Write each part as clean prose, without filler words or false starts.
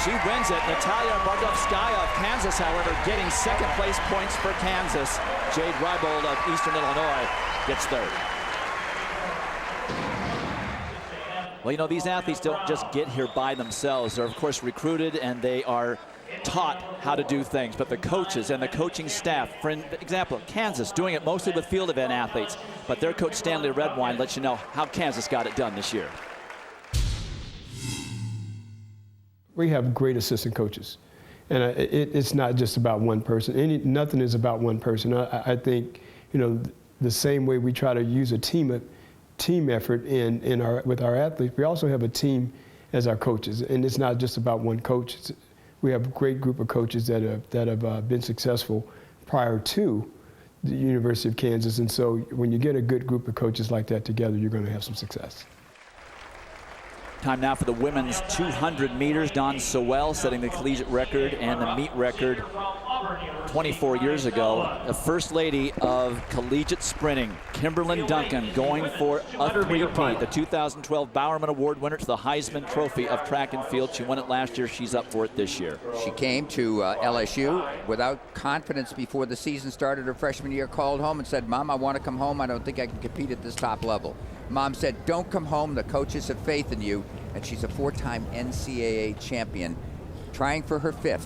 She wins it. Natalia Bargovskaya of Kansas, however, getting second place points for Kansas. Jade Rybold of Eastern Illinois gets third. Well, you know, these athletes don't just get here by themselves. They're, of course, recruited and they are taught how to do things. But the coaches and the coaching staff, for example, Kansas, doing it mostly with field event athletes. But their coach, Stanley Redwine, lets you know how Kansas got it done this year. We have great assistant coaches. And it's not just about one person. Nothing is about one person. I think, you know, the same way we try to use a team effort with our athletes, we also have a team as our coaches, and it's not just about one coach. We have a great group of coaches that have been successful prior to the University of Kansas, and so when you get a good group of coaches like that together, you're going to have some success. Time now for the women's 200 meters. Dawn Sewell setting the collegiate record and the meet record 24 years ago. The first lady of collegiate sprinting, Kimberlyn Duncan, going for a three-peat. The 2012 Bowerman Award winner to the Heisman Trophy of track and field. She won it last year. She's up for it this year. She came to LSU without confidence before the season started. Her freshman year, called home and said, "Mom, I want to come home. I don't think I can compete at this top level." Mom said, "Don't come home. The coaches have faith in you." And she's a four-time NCAA champion, trying for her fifth.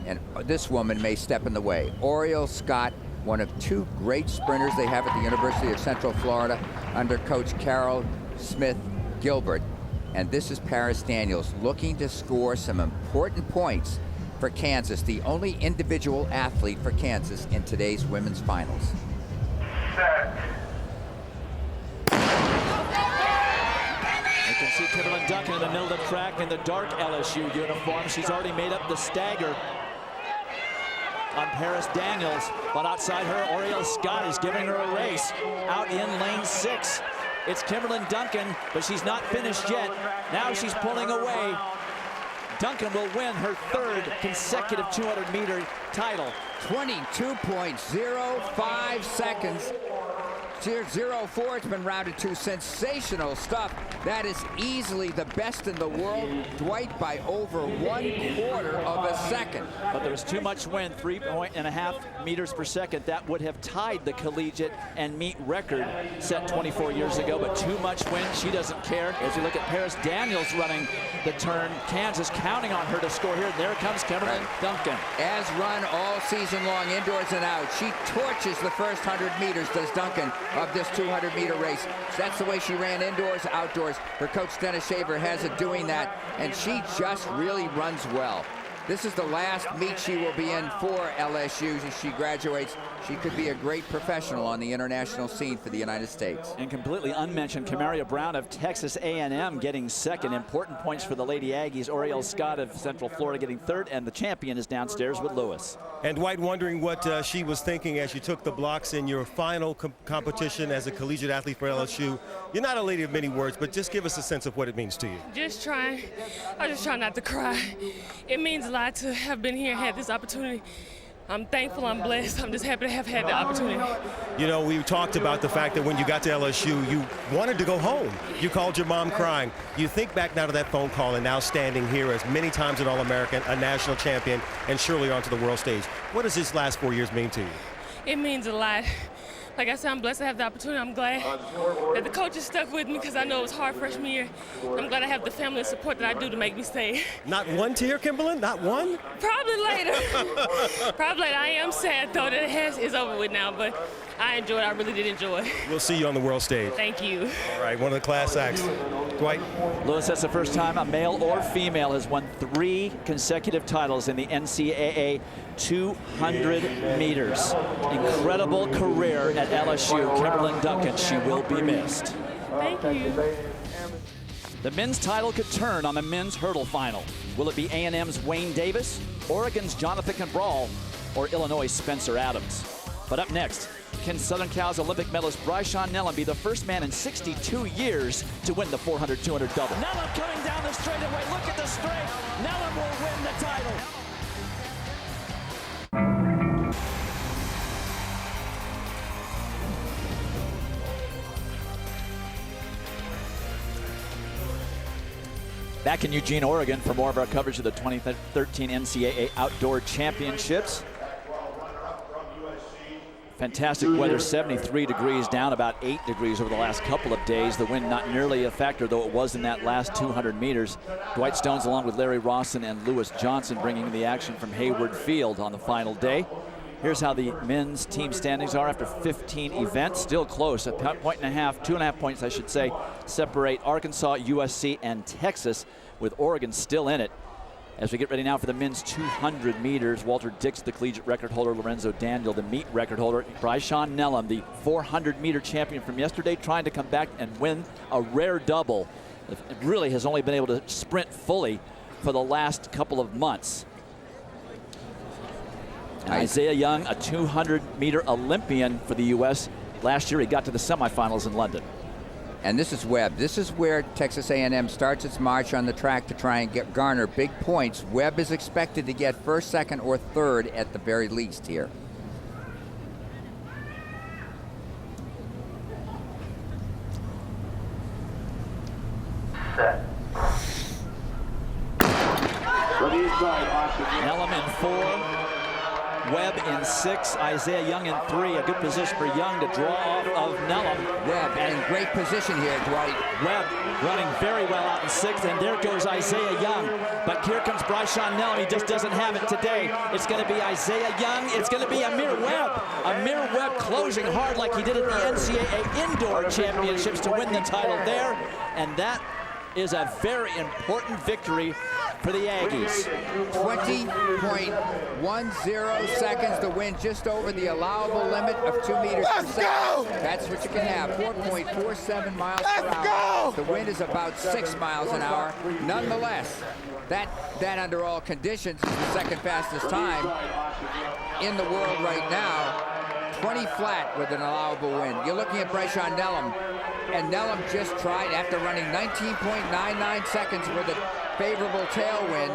And this woman may step in the way. Oriole Scott, one of two great sprinters they have at the University of Central Florida under Coach Carol Smith Gilbert. And this is Paris Daniels looking to score some important points for Kansas, the only individual athlete for Kansas in today's women's finals. Set. You can see Kimberlyn Duncan in the middle of the track in the dark LSU uniform. She's already made up the stagger on Paris Daniels, but outside her, Oriole Scott is giving her a race out in lane 6. It's Kimberlyn Duncan, but she's not finished yet. Now she's pulling away. Duncan will win her third consecutive 200-meter title. 22.05 seconds. 0.04, it's been rounded to. Sensational stuff. That is easily the best in the world. Dwight by over 1/4 of a second. But there was too much wind, 3.5 meters per second. That would have tied the collegiate and meet record set 24 years ago, but too much wind. She doesn't care. As you look at Paris Daniels running the turn, Kansas counting on her to score here. There comes Kimberlyn Duncan. As run all season long, indoors and out. She torches the first 100 meters, does Duncan, of this 200-meter race. That's the way she ran indoors, outdoors. Her coach, Dennis Shaver, has her doing that, and she just really runs well. This is the last meet she will be in for LSU as she graduates. She could be a great professional on the international scene for the United States. And completely unmentioned, Camaria Brown of Texas A&M getting second. Important points for the Lady Aggies. Oriole Scott of Central Florida getting third, and the champion is downstairs with Lewis. And Dwight, wondering what she was thinking as you took the blocks in your final competition as a collegiate athlete for LSU. You're not a lady of many words, but just give us a sense of what it means to you. Just trying. I just try not to cry. It means a lot to have been here and had this opportunity. I'm thankful, I'm blessed. I'm just happy to have had the opportunity. You know, we talked about the fact that when you got to LSU, you wanted to go home. You called your mom crying. You think back now to that phone call and now standing here as many times an All-American, a national champion, and surely onto the world stage. What does this last 4 years mean to you? It means a lot. Like I said, I'm blessed to have the opportunity. I'm glad that the coaches stuck with me because I know it was hard freshman year. I'm glad I have the family and support that I do to make me stay. Not one tear, Kimberlyn? Not one? Probably later. Probably later. I am sad, though, that it's over with now, but I enjoyed it. I really did enjoy it. We'll see you on the world stage. Thank you. All right, one of the class acts. Dwight? Lewis, that's the first time a male or female has won 3 consecutive titles in the NCAA 200 meters. Incredible career at LSU. Kimberlyn Duncan, she will be missed. Thank you. The men's title could turn on the men's hurdle final. Will it be A&M's Wayne Davis, Oregon's Jonathan Cabral, or Illinois' Spencer Adams? But up next, can Southern Cal's Olympic medalist Bryshawn Nellam be the first man in 62 years to win the 400-200 double? Nellam coming down the straightaway. Look at the straight. Nellam will win the title. Back in Eugene, Oregon for more of our coverage of the 2013 NCAA Outdoor Championships. Fantastic weather, 73 degrees, down about 8 degrees over the last couple of days. The wind not nearly a factor, though it was in that last 200 meters. Dwight Stones along with Larry Rawson and Lewis Johnson bringing the action from Hayward Field on the final day. Here's how the men's team standings are after 15 events. Still close, a point and a half, 2.5 points, I should say, separate Arkansas, USC, and Texas, with Oregon still in it. As we get ready now for the men's 200 meters, Walter Dix, the collegiate record holder, Lorenzo Daniel, the meet record holder, Bryshon Nellam, the 400-meter champion from yesterday, trying to come back and win a rare double. It really has only been able to sprint fully for the last couple of months. And Isaiah Young, a 200-meter Olympian for the U.S. Last year, he got to the semifinals in London. And this is Webb. This is where Texas A&M starts its march on the track to try and garner big points. Webb is expected to get first, second, or third at the very least here. Set. Nellam in 4. Webb in 6, Isaiah Young in 3. A good position for Young to draw off of Nellam. Webb in great position here, Dwight. Webb running very well out in 6th, and there goes Isaiah Young. But here comes Bryshon Nellam. He just doesn't have it today. It's going to be Isaiah Young. It's going to be Amir Webb. Amir Webb closing hard like he did at the NCAA Indoor Championships to win the title there. And that is a very important victory for the Aggies. 20.10 seconds to win just over the allowable limit of 2 meters per second. That's what you can have, 4.47 miles per hour. The wind is about 6 miles an hour. Nonetheless, that under all conditions is the second fastest time in the world right now. 20 flat with an allowable wind. You're looking at Bryshon Nellam, and Nellam just tried, after running 19.99 seconds with a favorable tailwind,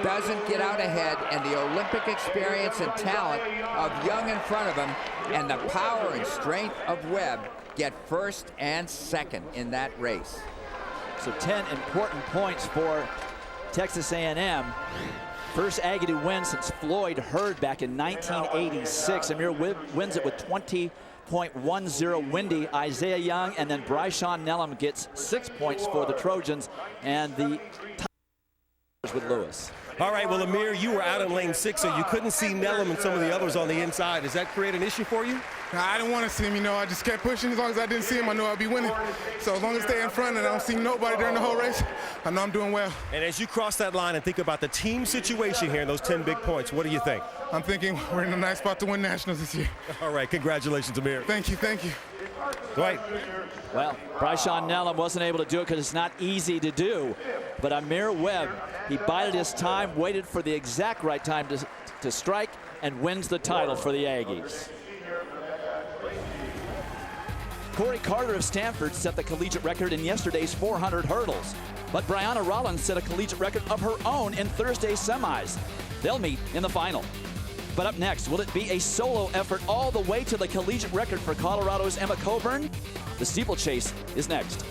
doesn't get out ahead, and the Olympic experience and talent of Young in front of him and the power and strength of Webb get first and second in that race. So 10 important points for Texas A&M. First Aggie to win since Floyd Hurd back in 1986. Amir wins it with 20.10 windy. Isaiah Young and then Bryshon Nellam gets 6 points for the Trojans, and the with Lewis. All right, well, Amir, you were out in lane 6, so you couldn't see Nellam and some of the others on the inside. Does that create an issue for you? I didn't want to see him, you know. I just kept pushing. As long as I didn't see him, I knew I'd be winning. So as long as I stay in front and I don't see nobody during the whole race, I know I'm doing well. And as you cross that line and think about the team situation here and those 10 big points, what do you think? I'm thinking we're in a nice spot to win nationals this year. All right, congratulations, Amir. Thank you, thank you. Dwight. Well, Bryshon Nellam wasn't able to do it because it's not easy to do. But Amir Webb, he bided his time, waited for the exact right time to strike, and wins the title for the Aggies. Corey Carter of Stanford set the collegiate record in yesterday's 400 hurdles. But Brianna Rollins set a collegiate record of her own in Thursday's semis. They'll meet in the final. But up next, will it be a solo effort all the way to the collegiate record for Colorado's Emma Coburn? The steeplechase is next.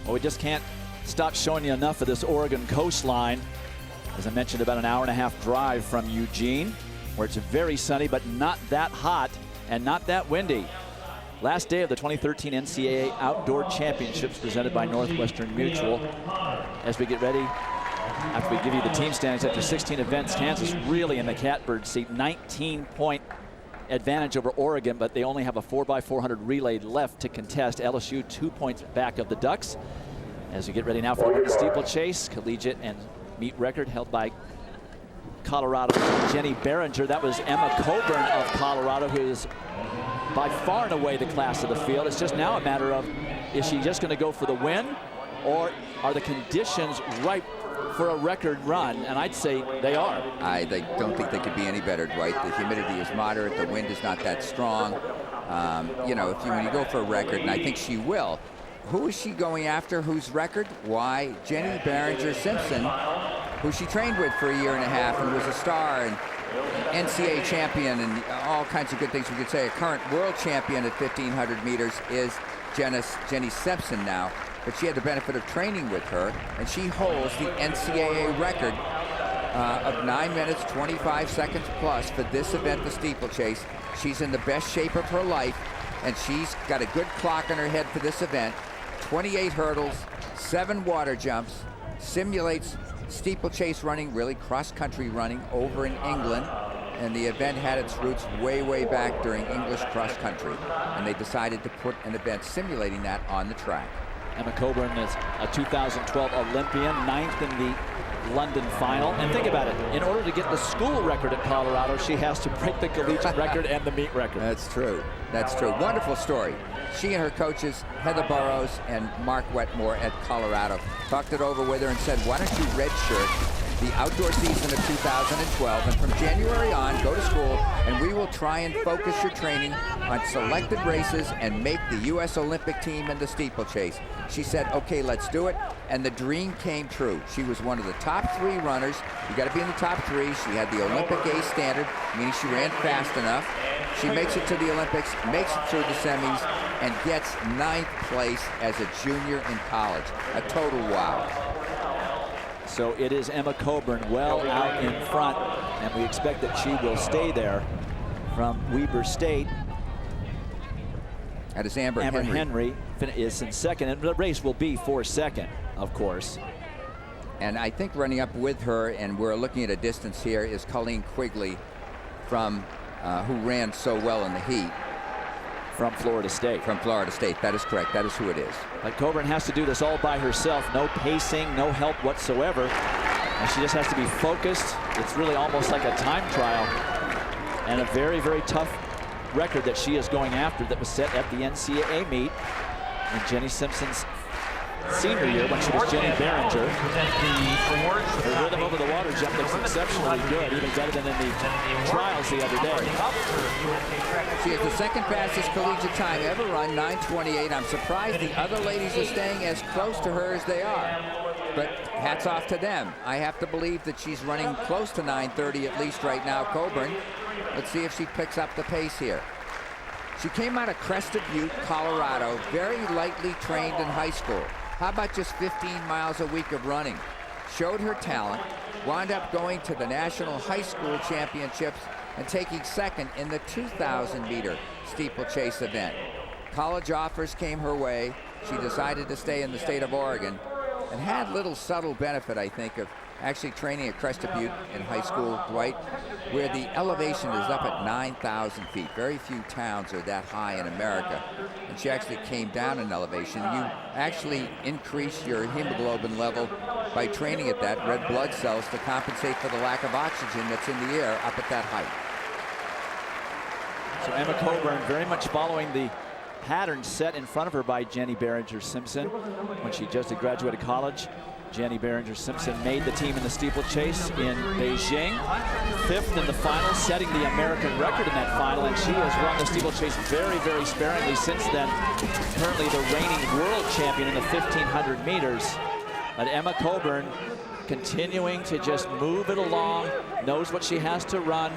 Well, we just can't stop showing you enough of this Oregon coastline. As I mentioned, about an hour-and-a-half drive from Eugene, where it's very sunny, but not that hot and not that windy. Last day of the 2013 NCAA Outdoor Championships presented by Northwestern Mutual. As we get ready, after we give you the team standings after 16 events, Kansas really in the catbird seat, 19-point advantage over Oregon, but they only have a 4x400 relay left to contest. LSU 2 points back of the Ducks. As we get ready now for the steeplechase, collegiate and meet record held by Colorado Jenny Behringer. That was Emma Coburn of Colorado, who is by far and away the class of the field. It's just now a matter of, is she just going to go for the win, or are the conditions ripe for a record run? And I'd say they are. I don't think they could be any better, Dwight. The humidity is moderate. The wind is not that strong. You know, when you go for a record, and I think she will, who is she going after? Whose record? Why, Jenny Behringer Simpson, who she trained with for a year and a half and was a star and NCAA champion and all kinds of good things we could say. A current world champion at 1,500 meters is Jenny Simpson now, but she had the benefit of training with her, and she holds the NCAA record of 9 minutes, 25 seconds plus for this event, the steeplechase. She's in the best shape of her life, and she's got a good clock on her head for this event. 28 hurdles, 7 water jumps, simulates steeplechase running, really cross-country running over in England. And the event had its roots way, way back during English cross-country. And they decided to put an event simulating that on the track. Emma Coburn is a 2012 Olympian, 9th in the London final. And think about it, in order to get the school record at Colorado, she has to break the collegiate record and the meet record. That's true. That's true. Wonderful story. She and her coaches, Heather Burrows and Mark Wetmore at Colorado, talked it over with her and said, why don't you redshirt the outdoor season of 2012, and from January on, go to school, and we will try and focus your training on selected races and make the U.S. Olympic team in the steeplechase. She said, okay, let's do it, and the dream came true. She was one of the top 3 runners. You got to be in the top 3. She had the Olympic A standard, meaning she ran fast enough. She makes it to the Olympics, makes it through the semis, and gets 9th place as a junior in college. A total wow. So it is Emma Coburn well out in front, and we expect that she will stay there from Weber State. That is Amber Henry is in second, and the race will be for second, of course. And I think running up with her, and we're looking at a distance here, is Colleen Quigley from who ran so well in the heat. From Florida State. From Florida State, that is correct. That is who it is. But Coburn has to do this all by herself. No pacing, no help whatsoever. And she just has to be focused. It's really almost like a time trial. And a very, very tough record that she is going after that was set at the NCAA meet in Jenny Simpson's senior year when she was Jenny Behringer. Her rhythm over the water jump looks exceptionally good, even better than in the trials the other day. She has the second fastest collegiate time ever run, 9:28. I'm surprised the other ladies are staying as close to her as they are. But hats off to them. I have to believe that she's running close to 9:30 at least right now, Coburn. Let's see if she picks up the pace here. She came out of Crested Butte, Colorado, very lightly trained in high school. How about just 15 miles a week of running? Showed her talent, wound up going to the National High School Championships and taking second in the 2,000-meter steeplechase event. College offers came her way. She decided to stay in the state of Oregon and had little subtle benefit, I think, of actually training at Crested Butte in high school, Dwight, where the elevation is up at 9,000 feet. Very few towns are that high in America. And she actually came down in elevation. You actually increase your hemoglobin level by training at that, red blood cells, to compensate for the lack of oxygen that's in the air up at that height. So Emma Coburn very much following the pattern set in front of her by Jenny Behringer Simpson when she just had graduated college. Jenny Behringer Simpson made the team in the steeplechase in Beijing, 5th in the final, setting the American record in that final, and she has run the steeplechase very, very sparingly since then. Currently the reigning world champion in the 1,500 meters. But Emma Coburn continuing to just move it along, knows what she has to run,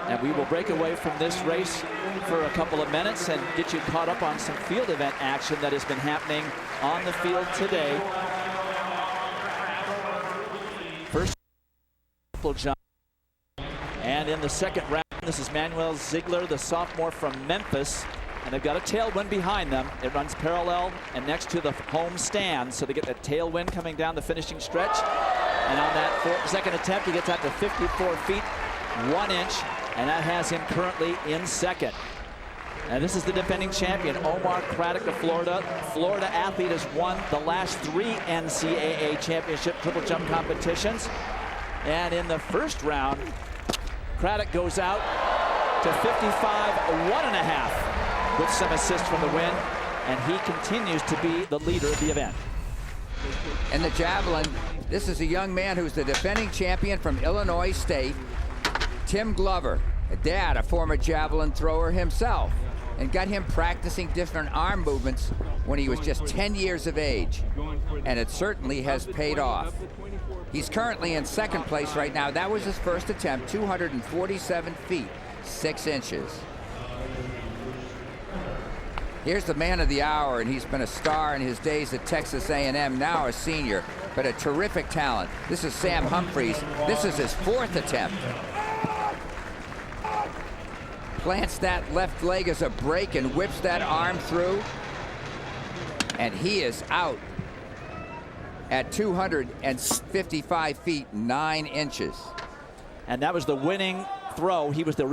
and we will break away from this race for a couple of minutes and get you caught up on some field event action that has been happening on the field today. First jump, and in the second round, this is Manuel Ziegler, the sophomore from Memphis, and they've got a tailwind behind them. It runs parallel and next to the home stand, so they get that tailwind coming down the finishing stretch. And on that second attempt, he gets out to 54 feet 1 inch, and that has him currently in second. And this is the defending champion, Omar Craddock of Florida. Florida athlete has won the last 3 NCAA championship triple jump competitions. And in the first round, Craddock goes out to 55.1½ with some assist from the win. And he continues to be the leader of the event. In the javelin, this is a young man who's the defending champion from Illinois State, Tim Glover, a dad, a former javelin thrower himself, and got him practicing different arm movements when he was just 10 years of age. And it certainly has paid off. He's currently in second place right now. That was his first attempt, 247 feet, 6 inches. Here's the man of the hour, and he's been a star in his days at Texas A&M, now a senior, but a terrific talent. This is Sam Humphries. This is his 4th attempt. Plants that left leg as a break and whips that arm through. And he is out at 255 feet, 9 inches. And that was the winning throw. He was the